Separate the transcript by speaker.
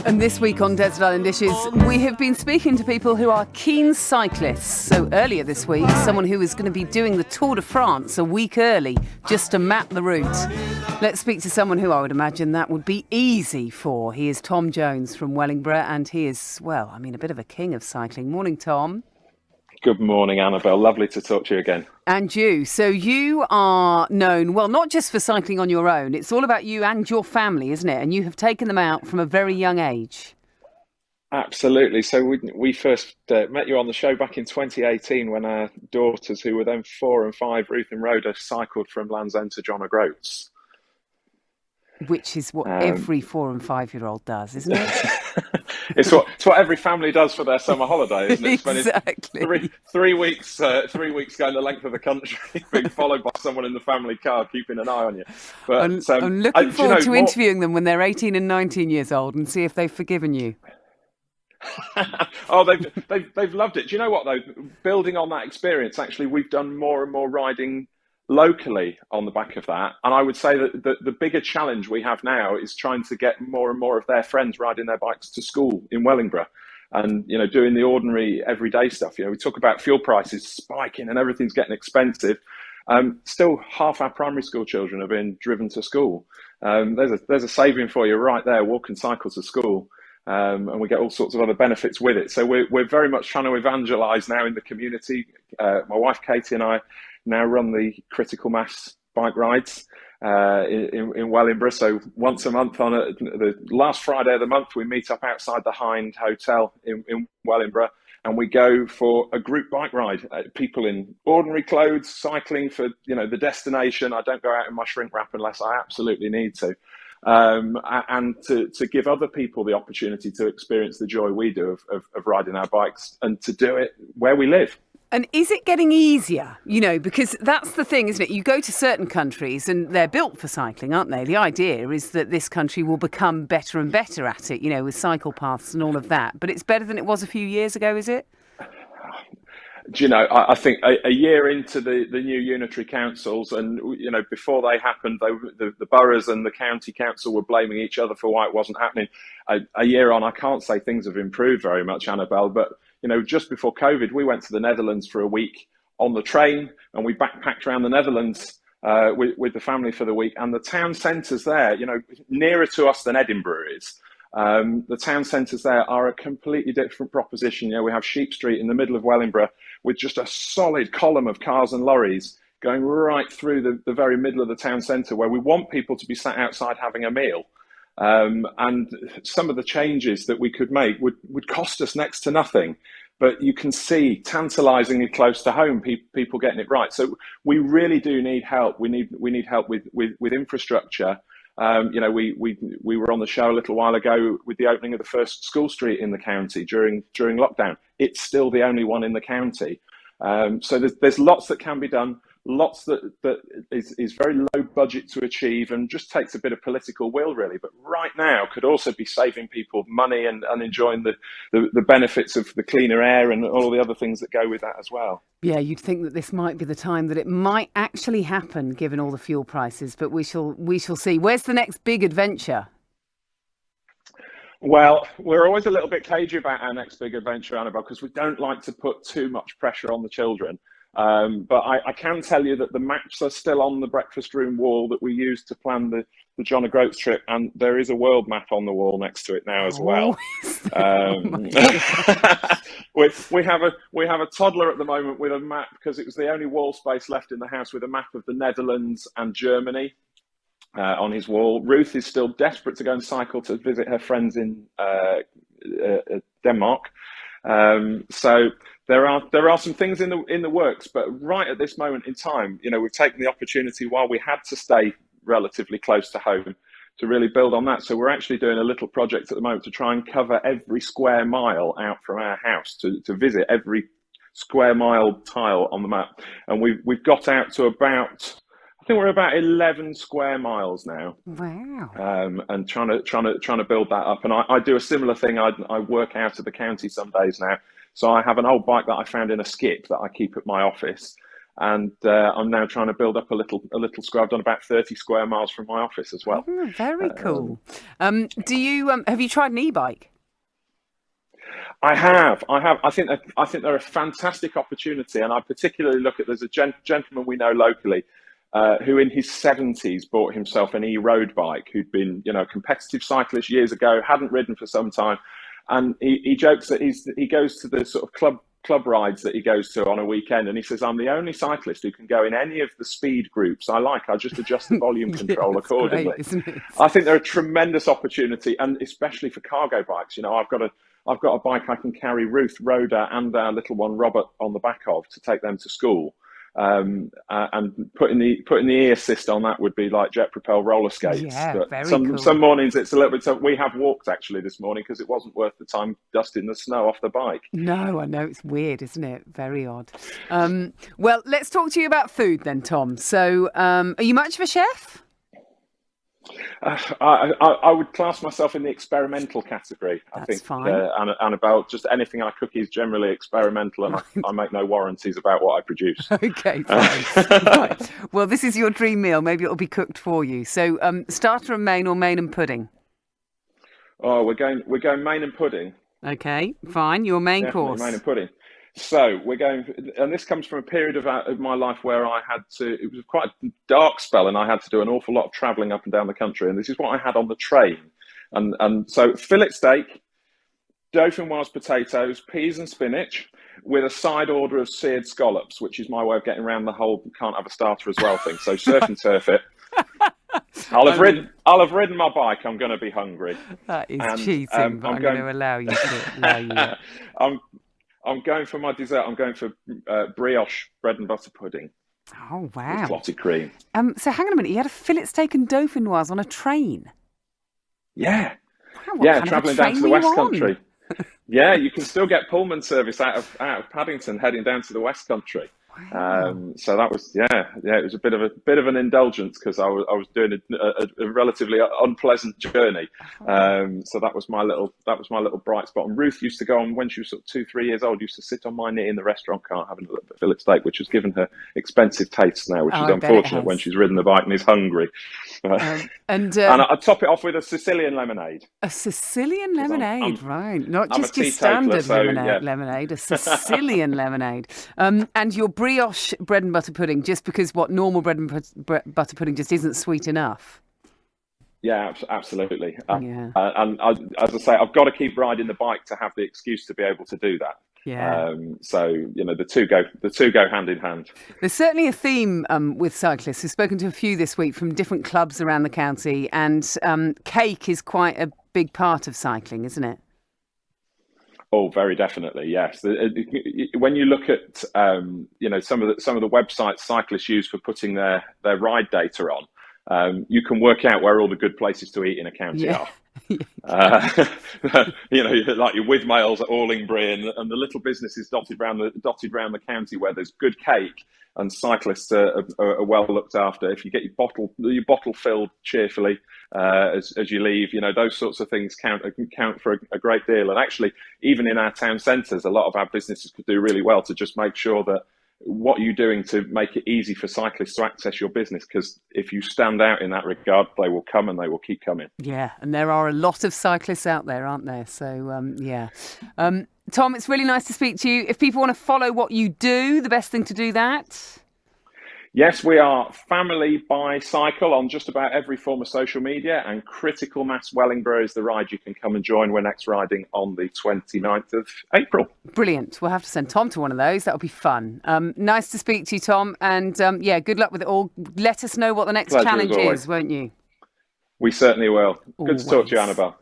Speaker 1: And this week on Desert Island Dishes, we have been speaking to people who are keen cyclists. So earlier this week, someone who is going to be doing the Tour de France a week early just to map the route. Let's speak to someone who I would imagine that would be easy for. He is Tom Jones from Wellingborough, and he is, well, I mean, a bit of a king of cycling. Morning, Tom.
Speaker 2: Good morning, Annabel. Lovely to talk to you again.
Speaker 1: And you. So you are known, well, not just for cycling on your own. It's all about you and your family, isn't it? And you have taken them out from a very young age.
Speaker 2: Absolutely. So we first met you on the show back in 2018 when our daughters, who were then 4 and 5, Ruth and Rhoda, cycled from Land's End to John O'Groats. Which is
Speaker 1: what every 4 and 5-year-old does, isn't it?
Speaker 2: It's what every family does for their summer holiday, isn't it?
Speaker 1: Exactly.
Speaker 2: Three weeks going the length of the country, being followed by someone in the family car, keeping an eye on you. But
Speaker 1: I'm looking forward to interviewing them when they're 18 and 19 years old and see if they've forgiven you.
Speaker 2: Oh, they've loved it. Do you know what though? Building on that experience, actually, we've done more and more riding locally on the back of that, and I would say that the bigger challenge we have now is trying to get more and more of their friends riding their bikes to school in Wellingborough, and doing the ordinary everyday stuff. We talk about fuel prices spiking and everything's getting expensive. Still, half our primary school children are being driven to school. There's a saving for you right there. Walk and cycle to school. And we get all sorts of other benefits with it. So we're very much trying to evangelise now in the community. My wife Katie and I now run the critical mass bike rides in Wellingborough. So once a month on the last Friday of the month, we meet up outside the Hind Hotel in Wellingborough, and we go for a group bike ride. People in ordinary clothes cycling for the destination. I don't go out in my shrink wrap unless I absolutely need to. And to give other people the opportunity to experience the joy we do of riding our bikes, and to do it where we live.
Speaker 1: And is it getting easier? Because that's the thing, isn't it? You go to certain countries and they're built for cycling, aren't they? The idea is that this country will become better and better at it, with cycle paths and all of that. But it's better than it was a few years ago, is it?
Speaker 2: Do you know, I think a year into the new unitary councils, and before they happened, the boroughs and the county council were blaming each other for why it wasn't happening. A year on, I can't say things have improved very much, Annabel, but just before COVID, we went to the Netherlands for a week on the train, and we backpacked around the Netherlands with the family for the week. And the town centres there, nearer to us than Edinburgh is. The town centres there are a completely different proposition. We have Sheep Street in the middle of Wellingborough with just a solid column of cars and lorries going right through the very middle of the town centre, where we want people to be sat outside having a meal. And some of the changes that we could make would cost us next to nothing. But you can see tantalisingly close to home people getting it right. So we really do need help. We need help with infrastructure. We were on the show a little while ago with the opening of the first school street in the county during lockdown. It's still the only one in the county. So there's lots that can be done, lots that is very low budget to achieve, and just takes a bit of political will, really. But right now could also be saving people money and enjoying the benefits of the cleaner air and all the other things that go with that as well.
Speaker 1: Yeah, you'd think that this might be the time that it might actually happen, given all the fuel prices, but we shall see. Where's the next big adventure?
Speaker 2: Well, we're always a little bit cagey about our next big adventure, Annabel, because we don't like to put too much pressure on the children. But I can tell you that the maps are still on the breakfast room wall that we used to plan the John O'Groats trip, and there is a world map on the wall next to it now as well. We have a toddler at the moment with a map, because it was the only wall space left in the house, with a map of the Netherlands and Germany on his wall. Ruth is still desperate to go and cycle to visit her friends in Denmark. So there are some things in the works, but right at this moment in time, we've taken the opportunity, while we had to stay relatively close to home, to really build on that. So we're actually doing a little project at the moment to try and cover every square mile out from our house, to visit every square mile tile on the map. And we've got out to about, I think we're about 11 square miles now.
Speaker 1: Wow.
Speaker 2: And trying to build that up. And I do a similar thing. I work out of the county some days now. So I have an old bike that I found in a skip that I keep at my office. And I'm now trying to build up a little square. I've done about 30 square miles from my office as well.
Speaker 1: Very cool. Do you have you tried an e-bike?
Speaker 2: I have. I think they're a fantastic opportunity, and I particularly look at there's a gentleman we know locally who in his 70s bought himself an e-road bike, who'd been a competitive cyclist years ago, hadn't ridden for some time, and he jokes that he goes to the sort of club rides that he goes to on a weekend, and he says, I'm the only cyclist who can go in any of the speed groups I like. I just adjust the volume control accordingly.
Speaker 1: Great, isn't it?
Speaker 2: I think they're a tremendous opportunity, and especially for cargo bikes. I've got a bike I can carry Ruth, Rhoda, and our little one Robert on the back of to take them to school. And putting the e-assist on that would be like jet propelled roller skates.
Speaker 1: Yeah,
Speaker 2: but
Speaker 1: very cool.
Speaker 2: Some mornings it's a little bit. So we have walked actually this morning because it wasn't worth the time dusting the snow off the bike.
Speaker 1: No, I know, it's weird, isn't it? Very odd. Well, let's talk to you about food then, Tom. So, are you much of a chef?
Speaker 2: I would class myself in the experimental category.
Speaker 1: That's
Speaker 2: I think,
Speaker 1: fine.
Speaker 2: Annabel, just anything I cook is generally experimental, and I make no warranties about what I produce.
Speaker 1: Okay, fine. Right. Well, this is your dream meal. Maybe it'll be cooked for you. So, starter and main, or main and pudding?
Speaker 2: Oh, we're going main and pudding.
Speaker 1: Okay, fine. Your main
Speaker 2: Definitely
Speaker 1: course.
Speaker 2: main and pudding. So we're going, and this comes from a period of my life where it was quite a dark spell, and I had to do an awful lot of travelling up and down the country. And this is what I had on the train. And so fillet steak, dauphinoise potatoes, peas and spinach, with a side order of seared scallops, which is my way of getting around the whole can't have a starter as well thing. So surf and turf it. I'll have ridden my bike. I'm going to be hungry.
Speaker 1: That is cheating, but I'm going to allow you to.
Speaker 2: I'm going for my dessert. I'm going for brioche bread and butter pudding.
Speaker 1: Oh, wow.
Speaker 2: With clotted cream.
Speaker 1: So hang on a minute. You had a fillet steak and dauphinoise on a train?
Speaker 2: Yeah.
Speaker 1: Wow,
Speaker 2: travelling down to the West Country. Yeah, you can still get Pullman service out of Paddington heading down to the West Country. Wow. So that was it was a bit of an indulgence because I was doing a relatively unpleasant journey. So that was my little bright spot. And Ruth used to go on when she was sort of 2-3 years old. Used to sit on my knee in the restaurant car having a little bit of fillet steak, which has given her expensive tastes now, which is unfortunate when she's ridden the bike and is hungry. And I'd top it off with a Sicilian lemonade.
Speaker 1: A Sicilian lemonade, right? Not
Speaker 2: I'm
Speaker 1: just your standard lemonade, a Sicilian lemonade. And your brioche bread and butter pudding, just because normal bread and butter pudding just isn't sweet enough.
Speaker 2: Yeah, absolutely. And as I say, I've got to keep riding the bike to have the excuse to be able to do that.
Speaker 1: Yeah.
Speaker 2: So the two go hand in hand.
Speaker 1: There's certainly a theme with cyclists. We've spoken to a few this week from different clubs around the county, and cake is quite a big part of cycling, isn't it?
Speaker 2: Oh, very definitely, yes. When you look at some of the websites cyclists use for putting their ride data on, you can work out where all the good places to eat in a county are. Like your Withmales at Allingbury and the little businesses dotted around the county where there's good cake and cyclists are well looked after. If you get your bottle filled cheerfully as you leave, those sorts of things count for a great deal. And actually, even in our town centres, a lot of our businesses could do really well to just make sure that what are you doing to make it easy for cyclists to access your business? Because if you stand out in that regard, they will come and they will keep coming. Yeah,
Speaker 1: and there are a lot of cyclists out there, aren't there? So, Tom, it's really nice to speak to you. If people want to follow what you do, the best thing to do that?
Speaker 2: Yes, we are FamilyByCycle on just about every form of social media, and Critical Mass Wellingborough is the ride you can come and join. We're next riding on the 29th of April. Brilliant. We'll have to send Tom to one of those. That'll be fun. Nice to speak to you, Tom, and good luck with it all. Let us know what the next challenge is, won't you? We certainly will. Good to talk to you, Annabel.